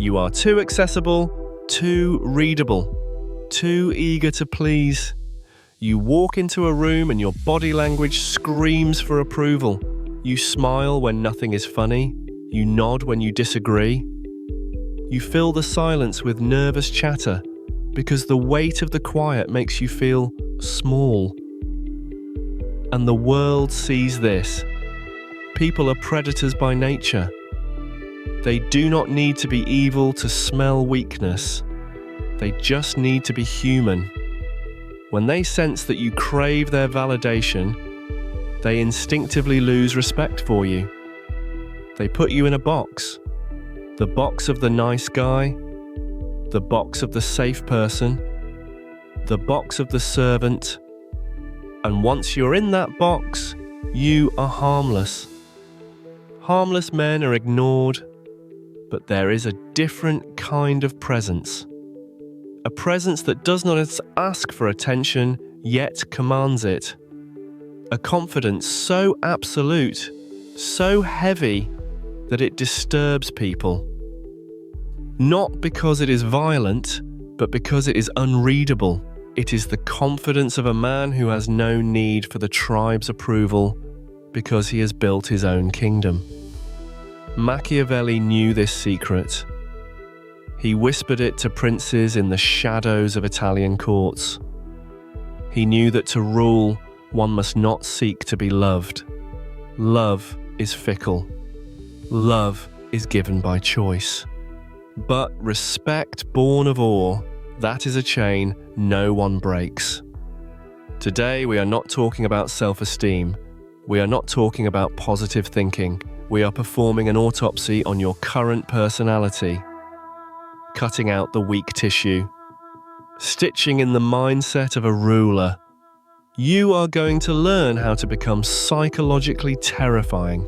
You are too accessible, too readable, too eager to please. You walk into a room and your body language screams for approval. You smile when nothing is funny. You nod when you disagree. You fill the silence with nervous chatter because the weight of the quiet makes you feel small. And the world sees this. People are predators by nature. They do not need to be evil to smell weakness. They just need to be human. When they sense that you crave their validation, they instinctively lose respect for you. They put you in a box. The box of the nice guy, the box of the safe person, the box of the servant. And once you're in that box, you are harmless. Harmless men are ignored, but there is a different kind of presence. A presence that does not ask for attention, yet commands it. A confidence so absolute, so heavy, that it disturbs people. Not because it is violent, but because it is unreadable. It is the confidence of a man who has no need for the tribe's approval because he has built his own kingdom. Machiavelli knew this secret. He whispered it to princes in the shadows of Italian courts. He knew that to rule, one must not seek to be loved. Love is fickle. Love is given by choice. But respect born of awe, that is a chain no one breaks. Today we are not talking about self-esteem. We are not talking about positive thinking. We are performing an autopsy on your current personality, cutting out the weak tissue, stitching in the mindset of a ruler. You are going to learn how to become psychologically terrifying.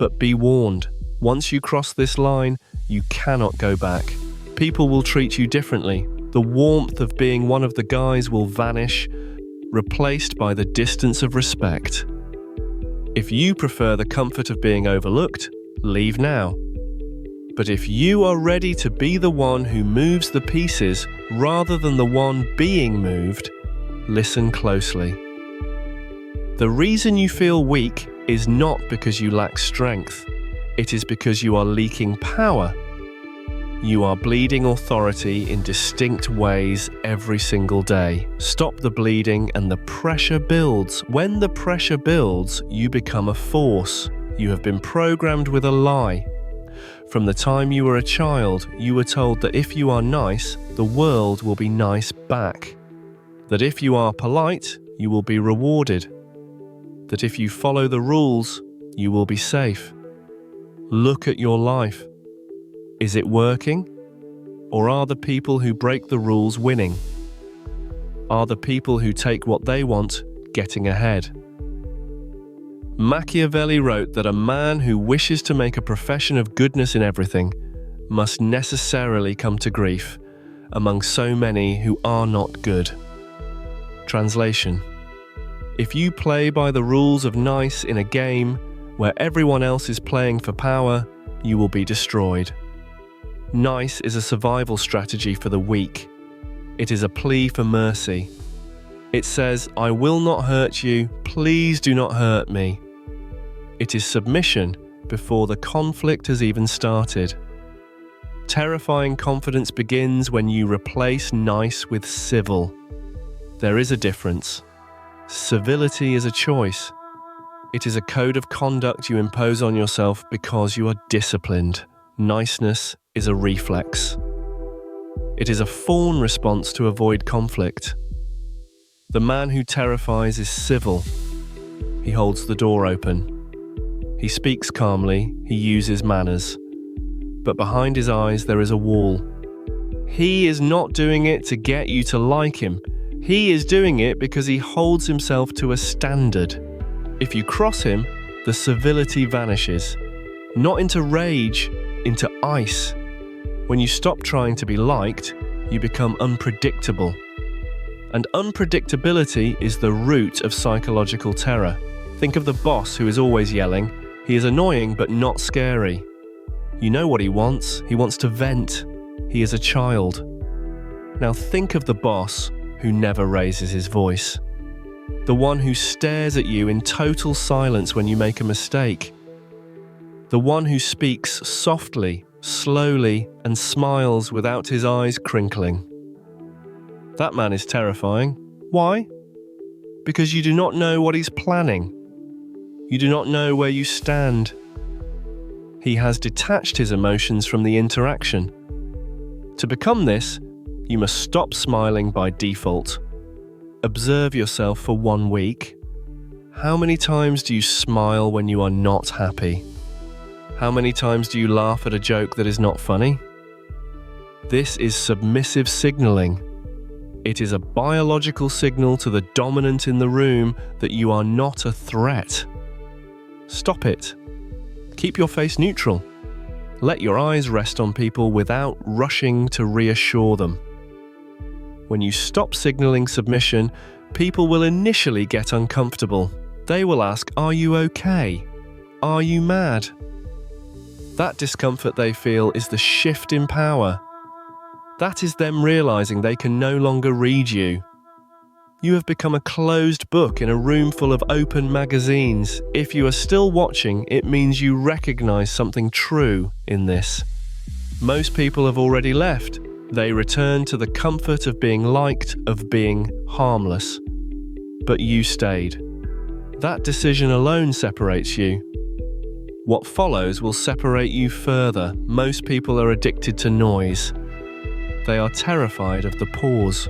But be warned, once you cross this line, you cannot go back. People will treat you differently. The warmth of being one of the guys will vanish, replaced by the distance of respect. If you prefer the comfort of being overlooked, leave now. But if you are ready to be the one who moves the pieces rather than the one being moved, listen closely. The reason you feel weak is not because you lack strength. It is because you are leaking power. You are bleeding authority in distinct ways every single day. Stop the bleeding and the pressure builds. When the pressure builds, you become a force. You have been programmed with a lie. From the time you were a child, you were told that if you are nice, the world will be nice back. That if you are polite, you will be rewarded. That if you follow the rules, you will be safe. Look at your life. Is it working? Or are the people who break the rules winning? Are the people who take what they want getting ahead? Machiavelli wrote that a man who wishes to make a profession of goodness in everything must necessarily come to grief among so many who are not good. Translation: if you play by the rules of nice in a game where everyone else is playing for power, you will be destroyed. Nice is a survival strategy for the weak. It is a plea for mercy. It says, "I will not hurt you, please do not hurt me." It is submission before the conflict has even started. Terrifying confidence begins when you replace nice with civil. There is a difference. Civility is a choice. It is a code of conduct you impose on yourself because you are disciplined. Niceness is a reflex. It is a fawn response to avoid conflict. The man who terrifies is civil. He holds the door open. He speaks calmly, he uses manners. But behind his eyes there is a wall. He is not doing it to get you to like him. He is doing it because he holds himself to a standard. If you cross him, the civility vanishes. Not into rage, into ice. When you stop trying to be liked, you become unpredictable. And unpredictability is the root of psychological terror. Think of the boss who is always yelling. He is annoying but not scary. You know what he wants to vent. He is a child. Now think of the boss who never raises his voice. The one who stares at you in total silence when you make a mistake. The one who speaks softly, slowly, and smiles without his eyes crinkling. That man is terrifying. Why? Because you do not know what he's planning. You do not know where you stand. He has detached his emotions from the interaction. To become this, you must stop smiling by default. Observe yourself for 1 week. How many times do you smile when you are not happy? How many times do you laugh at a joke that is not funny? This is submissive signaling. It is a biological signal to the dominant in the room that you are not a threat. Stop it. Keep your face neutral. Let your eyes rest on people without rushing to reassure them. When you stop signaling submission, people will initially get uncomfortable. They will ask, "Are you okay? Are you mad?" That discomfort they feel is the shift in power. That is them realizing they can no longer read you. You have become a closed book in a room full of open magazines. If you are still watching, it means you recognize something true in this. Most people have already left. They return to the comfort of being liked, of being harmless. But you stayed. That decision alone separates you. What follows will separate you further. Most people are addicted to noise. They are terrified of the pause.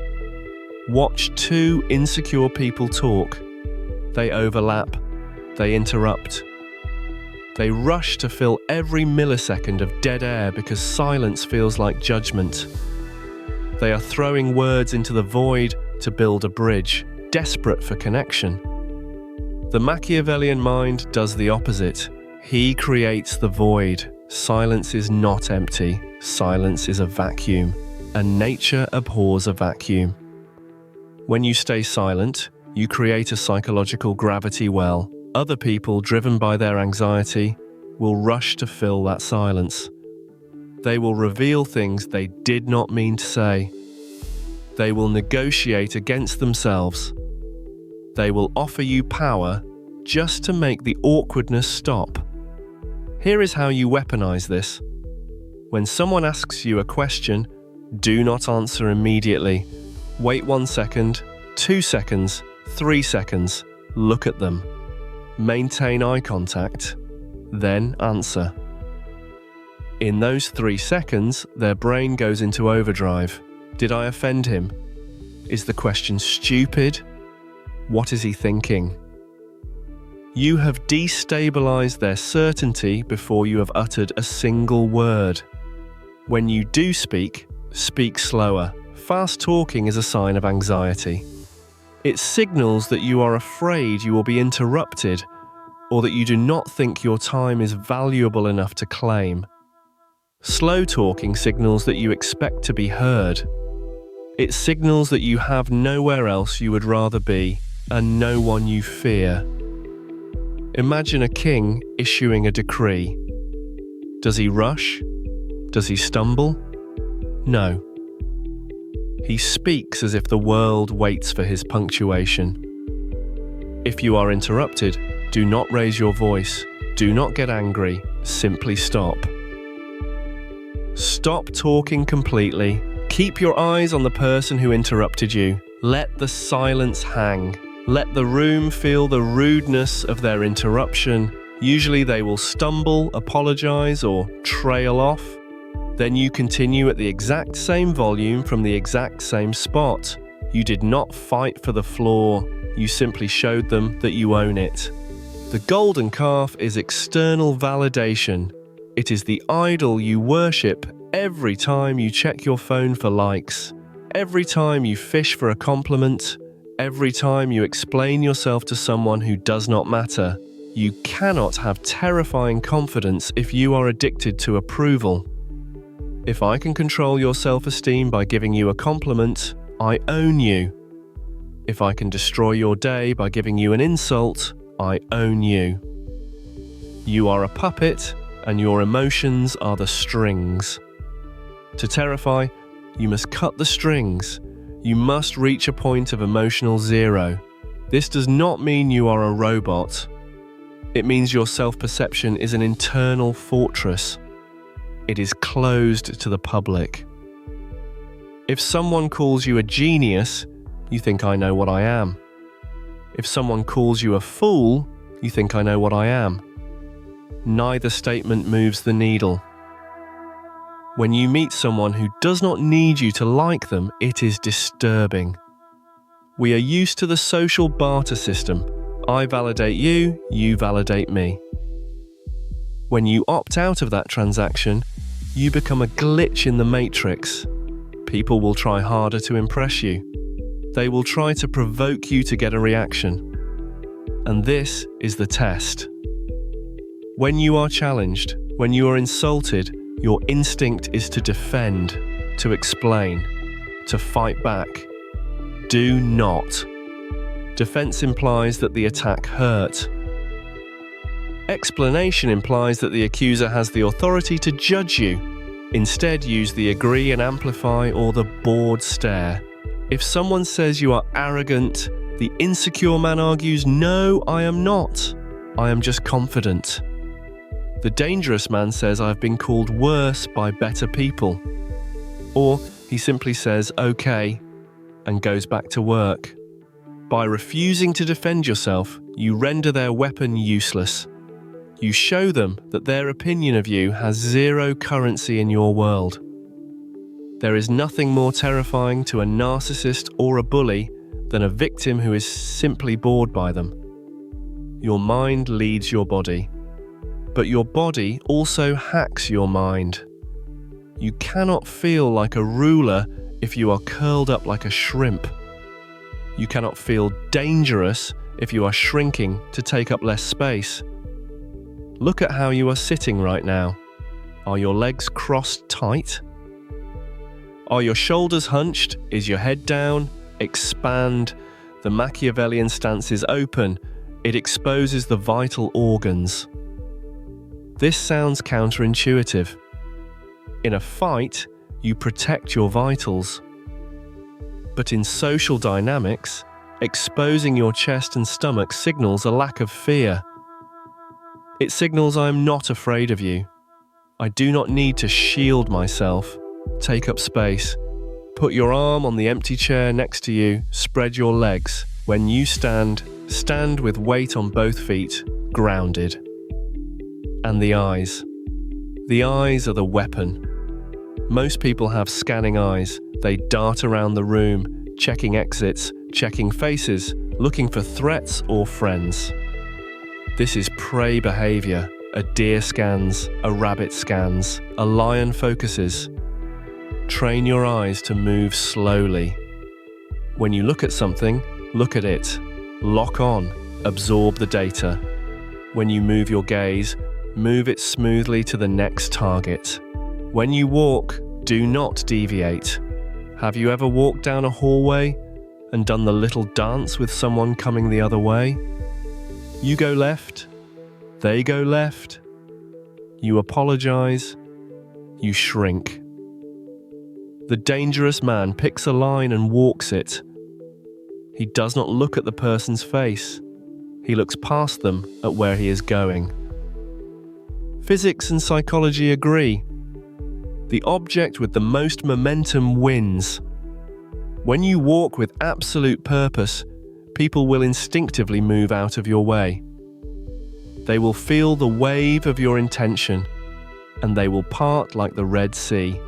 Watch two insecure people talk. They overlap. They interrupt. They rush to fill every millisecond of dead air because silence feels like judgment. They are throwing words into the void to build a bridge, desperate for connection. The Machiavellian mind does the opposite. He creates the void. Silence is not empty. Silence is a vacuum, and nature abhors a vacuum. When you stay silent, you create a psychological gravity well. Other people, driven by their anxiety, will rush to fill that silence. They will reveal things they did not mean to say. They will negotiate against themselves. They will offer you power just to make the awkwardness stop. Here is how you weaponize this. When someone asks you a question, do not answer immediately. Wait 1 second, 2 seconds, 3 seconds. Look at them. Maintain eye contact. Then answer. In those 3 seconds, their brain goes into overdrive. Did I offend him? Is the question stupid? What is he thinking? You have destabilized their certainty before you have uttered a single word. When you do speak, speak slower. Fast talking is a sign of anxiety. It signals that you are afraid you will be interrupted or that you do not think your time is valuable enough to claim. Slow talking signals that you expect to be heard. It signals that you have nowhere else you would rather be and no one you fear. Imagine a king issuing a decree. Does he rush? Does he stumble? No. He speaks as if the world waits for his punctuation. If you are interrupted, do not raise your voice. Do not get angry. Simply stop. Stop talking completely. Keep your eyes on the person who interrupted you. Let the silence hang. Let the room feel the rudeness of their interruption. Usually they will stumble, apologize, or trail off. Then you continue at the exact same volume from the exact same spot. You did not fight for the floor. You simply showed them that you own it. The golden calf is external validation. It is the idol you worship every time you check your phone for likes, every time you fish for a compliment, every time you explain yourself to someone who does not matter. You cannot have terrifying confidence if you are addicted to approval. If I can control your self-esteem by giving you a compliment, I own you. If I can destroy your day by giving you an insult, I own you. You are a puppet, and your emotions are the strings. To terrify, you must cut the strings. You must reach a point of emotional zero. This does not mean you are a robot. It means your self-perception is an internal fortress. It is closed to the public. If someone calls you a genius, you think I know what I am. If someone calls you a fool, you think I know what I am. Neither statement moves the needle. When you meet someone who does not need you to like them, it is disturbing. We are used to the social barter system. I validate you, you validate me. When you opt out of that transaction, you become a glitch in the matrix. People will try harder to impress you. They will try to provoke you to get a reaction. And this is the test. When you are challenged, when you are insulted, your instinct is to defend, to explain, to fight back. Do not. Defense implies that the attack hurt. Explanation implies that the accuser has the authority to judge you. Instead, use the agree and amplify or the bored stare. If someone says you are arrogant, the insecure man argues, "No, I am not. I am just confident." The dangerous man says, "I've been called worse by better people." Or he simply says, "Okay," and goes back to work. By refusing to defend yourself, you render their weapon useless. You show them that their opinion of you has zero currency in your world. There is nothing more terrifying to a narcissist or a bully than a victim who is simply bored by them. Your mind leads your body, but your body also hacks your mind. You cannot feel like a ruler if you are curled up like a shrimp. You cannot feel dangerous if you are shrinking to take up less space. Look at how you are sitting right now. Are your legs crossed tight? Are your shoulders hunched? Is your head down? Expand. The Machiavellian stance is open. It exposes the vital organs. This sounds counterintuitive. In a fight, you protect your vitals. But in social dynamics, exposing your chest and stomach signals a lack of fear. It signals I am not afraid of you. I do not need to shield myself. Take up space. Put your arm on the empty chair next to you. Spread your legs. When you stand, stand with weight on both feet, grounded. And the eyes. The eyes are the weapon. Most people have scanning eyes. They dart around the room, checking exits, checking faces, looking for threats or friends. This is prey behavior. A deer scans, a rabbit scans, a lion focuses. Train your eyes to move slowly. When you look at something, look at it. Lock on, absorb the data. When you move your gaze, move it smoothly to the next target. When you walk, do not deviate. Have you ever walked down a hallway and done the little dance with someone coming the other way? You go left, they go left. You apologize, you shrink. The dangerous man picks a line and walks it. He does not look at the person's face. He looks past them at where he is going. Physics and psychology agree. The object with the most momentum wins. When you walk with absolute purpose, people will instinctively move out of your way. They will feel the wave of your intention, and they will part like the Red Sea.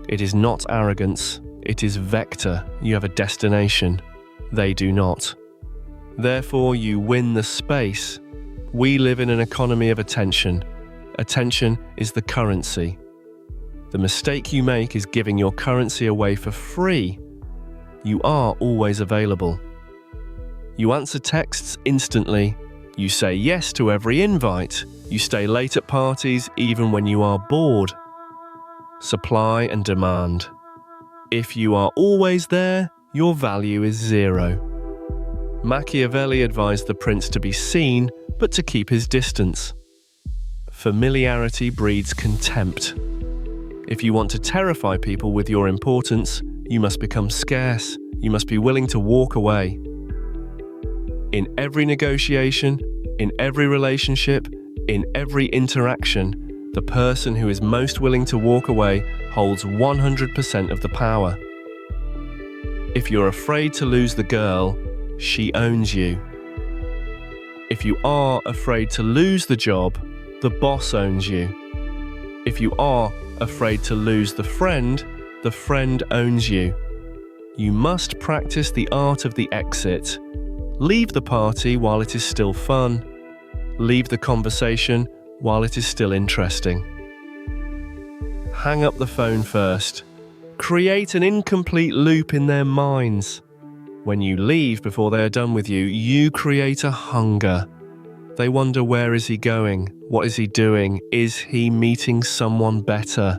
It is not arrogance, it is vector. You have a destination. They do not. Therefore, you win the space. We live in an economy of attention. Attention is the currency. The mistake you make is giving your currency away for free. You are always available. You answer texts instantly. You say yes to every invite. You stay late at parties even when you are bored. Supply and demand. If you are always there, your value is zero. Machiavelli advised the prince to be seen, but to keep his distance. Familiarity breeds contempt. If you want to terrify people with your importance, you must become scarce. You must be willing to walk away. In every negotiation, in every relationship, in every interaction, the person who is most willing to walk away holds 100% of the power. If you're afraid to lose the girl, she owns you. If you are afraid to lose the job, the boss owns you. If you are afraid to lose the friend owns you. You must practice the art of the exit. Leave the party while it is still fun. Leave the conversation while it is still interesting. Hang up the phone first. Create an incomplete loop in their minds. When you leave before they are done with you, you create a hunger. They wonder, where is he going? What is he doing? Is he meeting someone better?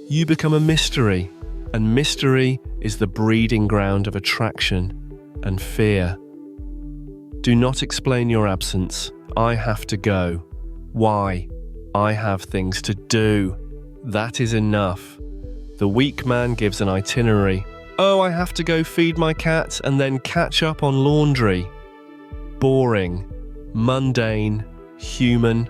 You become a mystery, and mystery is the breeding ground of attraction and fear. Do not explain your absence. I have to go. Why? I have things to do. That is enough. The weak man gives an itinerary. Oh, I have to go feed my cat and then catch up on laundry. Boring, mundane, human.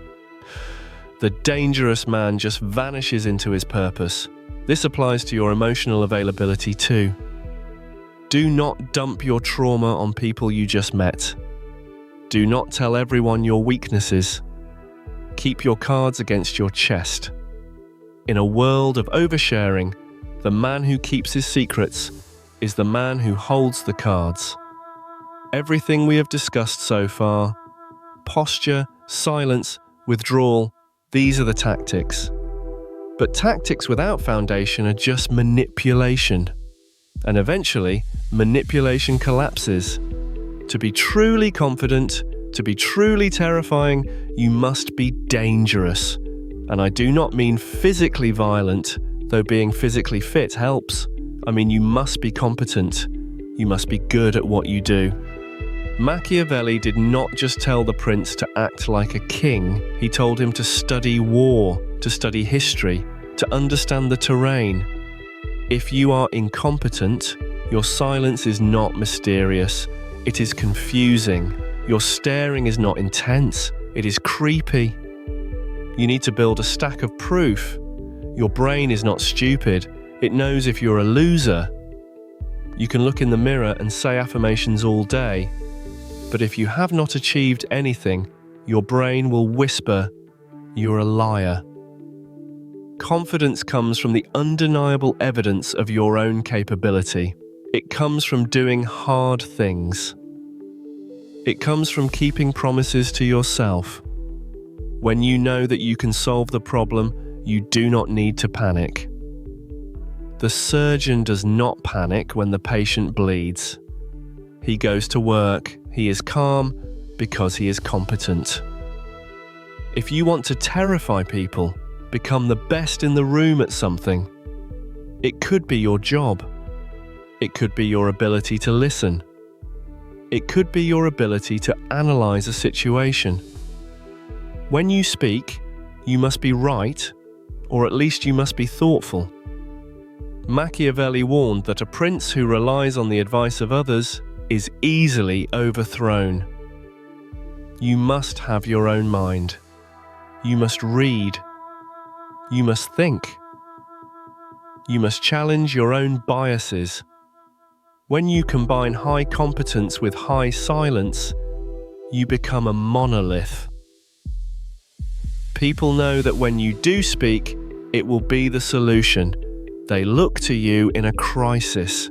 The dangerous man just vanishes into his purpose. This applies to your emotional availability too. Do not dump your trauma on people you just met. Do not tell everyone your weaknesses. Keep your cards against your chest. In a world of oversharing, the man who keeps his secrets is the man who holds the cards. Everything we have discussed so far, posture, silence, withdrawal, these are the tactics. But tactics without foundation are just manipulation. And eventually, manipulation collapses. To be truly confident, to be truly terrifying, you must be dangerous. And I do not mean physically violent, though being physically fit helps. I mean, you must be competent. You must be good at what you do. Machiavelli did not just tell the prince to act like a king. He told him to study war, to study history, to understand the terrain. If you are incompetent, your silence is not mysterious. It is confusing. Your staring is not intense. It is creepy. You need to build a stack of proof. Your brain is not stupid. It knows if you're a loser. You can look in the mirror and say affirmations all day, but if you have not achieved anything, your brain will whisper, "You're a liar." Confidence comes from the undeniable evidence of your own capability. It comes from doing hard things. It comes from keeping promises to yourself. When you know that you can solve the problem, you do not need to panic. The surgeon does not panic when the patient bleeds. He goes to work. He is calm because he is competent. If you want to terrify people, become the best in the room at something. It could be your job. It could be your ability to listen. It could be your ability to analyze a situation. When you speak, you must be right, or at least you must be thoughtful. Machiavelli warned that a prince who relies on the advice of others is easily overthrown. You must have your own mind. You must read. You must think. You must challenge your own biases. When you combine high competence with high silence, you become a monolith. People know that when you do speak, it will be the solution. They look to you in a crisis.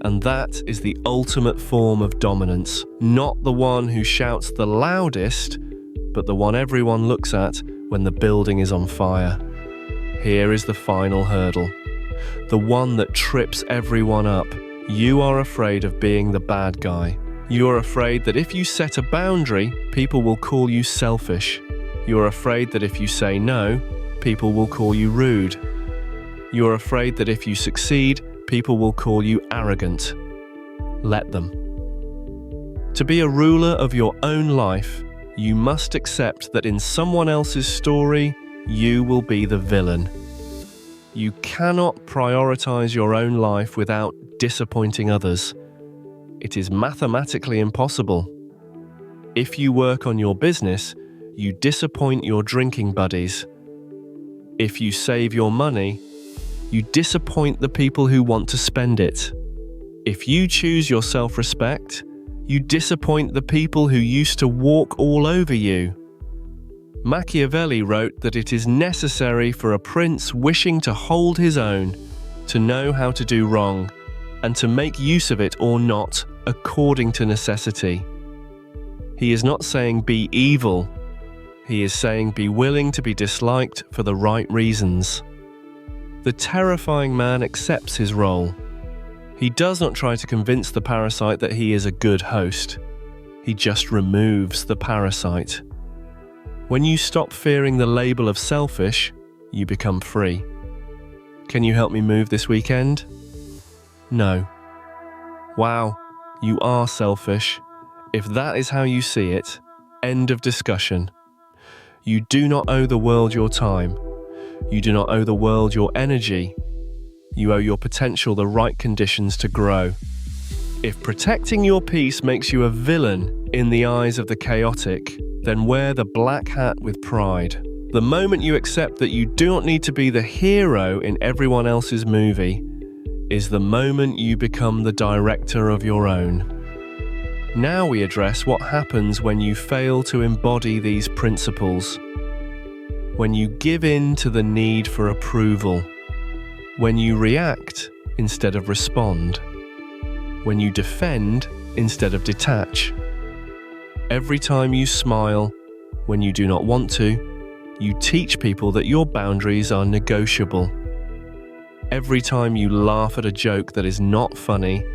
And that is the ultimate form of dominance. Not the one who shouts the loudest, but the one everyone looks at when the building is on fire. Here is the final hurdle. The one that trips everyone up. You are afraid of being the bad guy. You are afraid that if you set a boundary, people will call you selfish. You are afraid that if you say no, people will call you rude. You are afraid that if you succeed, people will call you arrogant. Let them. To be a ruler of your own life, you must accept that in someone else's story, you will be the villain. You cannot prioritize your own life without disappointing others. It is mathematically impossible. If you work on your business, you disappoint your drinking buddies. If you save your money, you disappoint the people who want to spend it. If you choose your self-respect, you disappoint the people who used to walk all over you. Machiavelli wrote that it is necessary for a prince wishing to hold his own to know how to do wrong and to make use of it or not according to necessity. He is not saying be evil. He is saying be willing to be disliked for the right reasons. The terrifying man accepts his role. He does not try to convince the parasite that he is a good host. He just removes the parasite. When you stop fearing the label of selfish, you become free. Can you help me move this weekend? No. Wow, you are selfish. If that is how you see it, end of discussion. You do not owe the world your time. You do not owe the world your energy. You owe your potential the right conditions to grow. If protecting your peace makes you a villain in the eyes of the chaotic, then wear the black hat with pride. The moment you accept that you do not need to be the hero in everyone else's movie is the moment you become the director of your own. Now we address what happens when you fail to embody these principles. When you give in to the need for approval. When you react instead of respond. When you defend instead of detach. Every time you smile, when you do not want to, you teach people that your boundaries are negotiable. Every time you laugh at a joke that is not funny,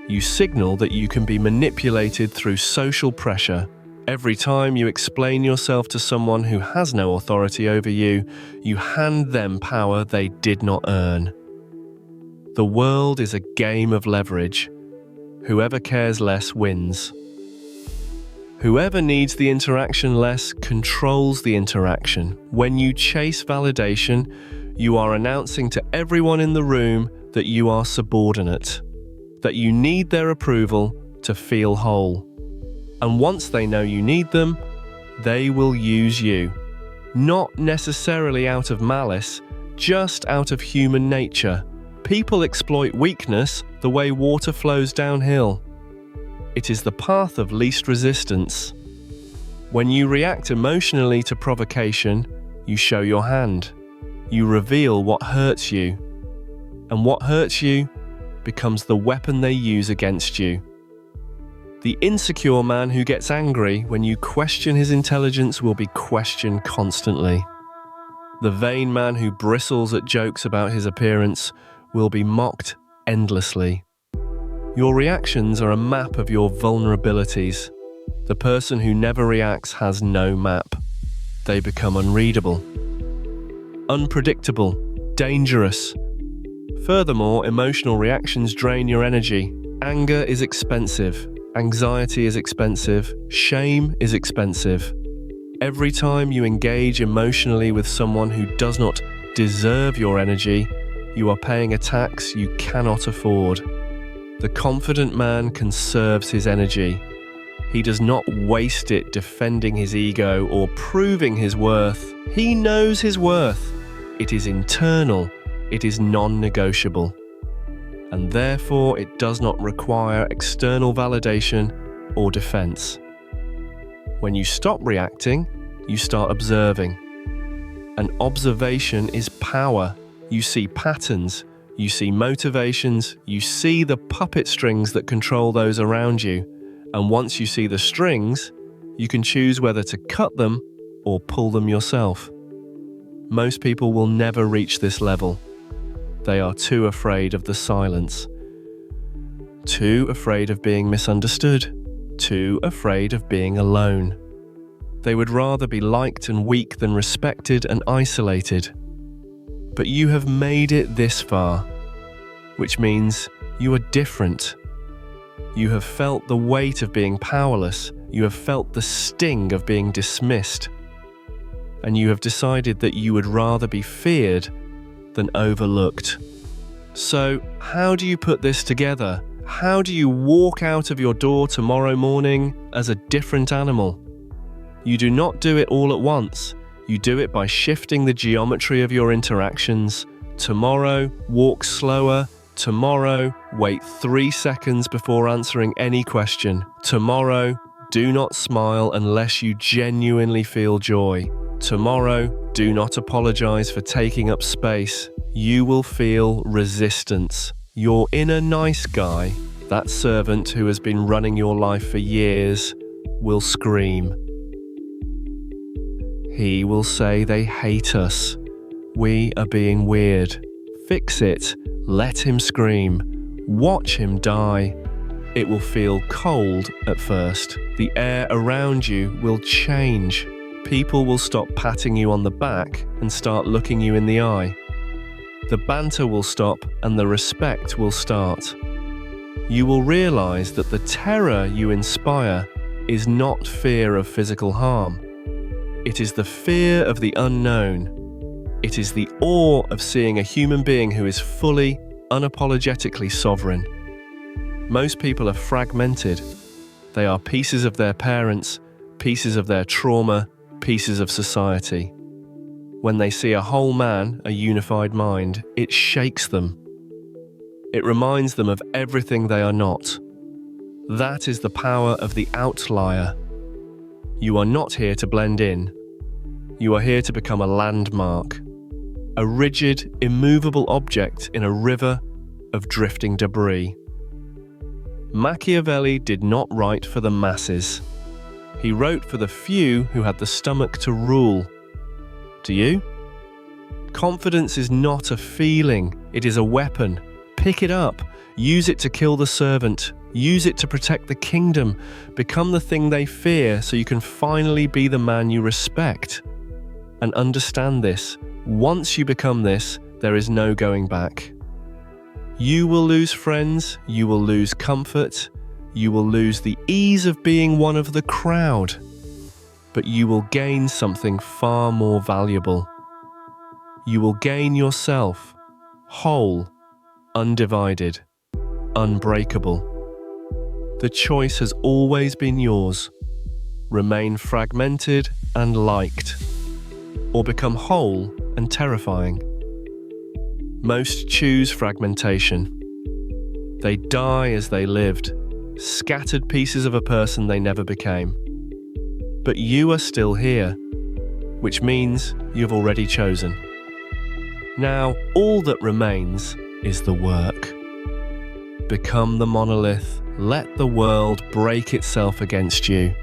you signal that you can be manipulated through social pressure. Every time you explain yourself to someone who has no authority over you, you hand them power they did not earn. The world is a game of leverage. Whoever cares less wins. Whoever needs the interaction less controls the interaction. When you chase validation, you are announcing to everyone in the room that you are subordinate, that you need their approval to feel whole. And once they know you need them, they will use you. Not necessarily out of malice, just out of human nature. People exploit weakness the way water flows downhill. It is the path of least resistance. When you react emotionally to provocation, you show your hand. You reveal what hurts you. And what hurts you becomes the weapon they use against you. The insecure man who gets angry when you question his intelligence will be questioned constantly. The vain man who bristles at jokes about his appearance will be mocked endlessly. Your reactions are a map of your vulnerabilities. The person who never reacts has no map. They become unreadable, unpredictable, dangerous. Furthermore, emotional reactions drain your energy. Anger is expensive. Anxiety is expensive. Shame is expensive. Every time you engage emotionally with someone who does not deserve your energy, you are paying a tax you cannot afford. The confident man conserves his energy. He does not waste it defending his ego or proving his worth. He knows his worth. It is internal. It is non-negotiable. And therefore it does not require external validation or defense. When you stop reacting, you start observing. And observation is power. You see patterns. You see motivations, you see the puppet strings that control those around you, and once you see the strings, you can choose whether to cut them or pull them yourself. Most people will never reach this level. They are too afraid of the silence, too afraid of being misunderstood, too afraid of being alone. They would rather be liked and weak than respected and isolated. But you have made it this far, which means you are different. You have felt the weight of being powerless. You have felt the sting of being dismissed. And you have decided that you would rather be feared than overlooked. So, how do you put this together? How do you walk out of your door tomorrow morning as a different animal? You do not do it all at once. You do it by shifting the geometry of your interactions. Tomorrow, walk slower. Tomorrow, wait 3 seconds before answering any question. Tomorrow, do not smile unless you genuinely feel joy. Tomorrow, do not apologize for taking up space. You will feel resistance. Your inner nice guy, that servant who has been running your life for years, will scream. He will say they hate us. We are being weird. Fix it. Let him scream. Watch him die. It will feel cold at first. The air around you will change. People will stop patting you on the back and start looking you in the eye. The banter will stop and the respect will start. You will realize that the terror you inspire is not fear of physical harm. It is the fear of the unknown. It is the awe of seeing a human being who is fully, unapologetically sovereign. Most people are fragmented. They are pieces of their parents, pieces of their trauma, pieces of society. When they see a whole man, a unified mind, it shakes them. It reminds them of everything they are not. That is the power of the outlier. You are not here to blend in. You are here to become a landmark, a rigid, immovable object in a river of drifting debris. Machiavelli did not write for the masses. He wrote for the few who had the stomach to rule. Do you? Confidence is not a feeling, it is a weapon. Pick it up, use it to kill the servant, use it to protect the kingdom, become the thing they fear so you can finally be the man you respect. And understand this, once you become this, there is no going back. You will lose friends, you will lose comfort, you will lose the ease of being one of the crowd, but you will gain something far more valuable. You will gain yourself, whole, undivided, unbreakable. The choice has always been yours. Remain fragmented and liked, or become whole and terrifying. Most choose fragmentation. They die as they lived, scattered pieces of a person they never became. But you are still here, which means you've already chosen. Now, all that remains is the work. Become the monolith. Let the world break itself against you.